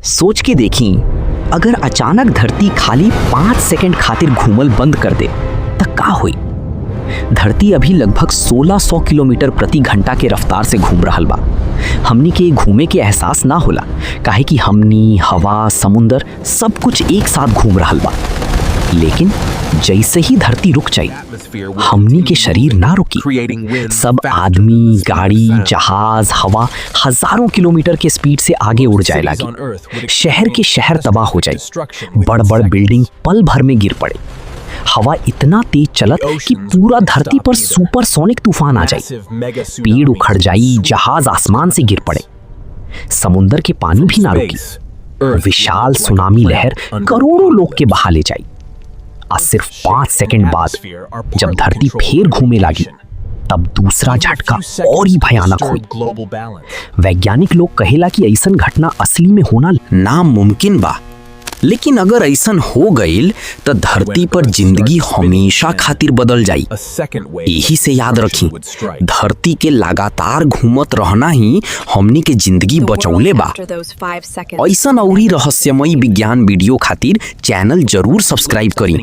सोच के देखी, अगर अचानक धरती खाली 5 सेकंड खातिर घूमल बंद कर दे त का होई। धरती अभी लगभग 1600 किलोमीटर प्रति घंटा के रफ्तार से घूम रहल बा। हमनी के घूमे के एहसास ना होला, काहे कि हमनी, हवा, समुंदर सब कुछ एक साथ घूम रहल बा। लेकिन जैसे ही धरती रुक जाई, हमनी के शरीर ना रुकी। सब आदमी, गाड़ी, जहाज, हवा हजारों किलोमीटर के स्पीड से आगे उड़ जाए लगी। शहर के शहर तबाह हो जाए, बड़ बड़ बिल्डिंग पल भर में गिर पड़े। हवा इतना तेज चलत कि पूरा धरती पर सुपरसोनिक तूफान आ जाए। पेड़ उखड़ जाई, जहाज आसमान से गिर पड़े। समुंदर के पानी भी ना रुकी। विशाल सुनामी लहर करोड़ों लोग के बहा ले जाई। आज सिर्फ 5 सेकंड बाद जब धरती फिर घूमे लगी, तब दूसरा झटका और ही भयानक हुई। वैज्ञानिक लोग कहेला कि ऐसन घटना असली में होना नामुमकिन बा, लेकिन अगर ऐसन हो गईल तो धरती पर जिंदगी हमेशा खातिर बदल जाई। यही से याद रखी, धरती के लगातार घूमत रहना ही हमनी के जिंदगी बचौले बा। ऐसन औरी रहस्यमयी विज्ञान वीडियो खातिर चैनल जरूर सब्सक्राइब करी।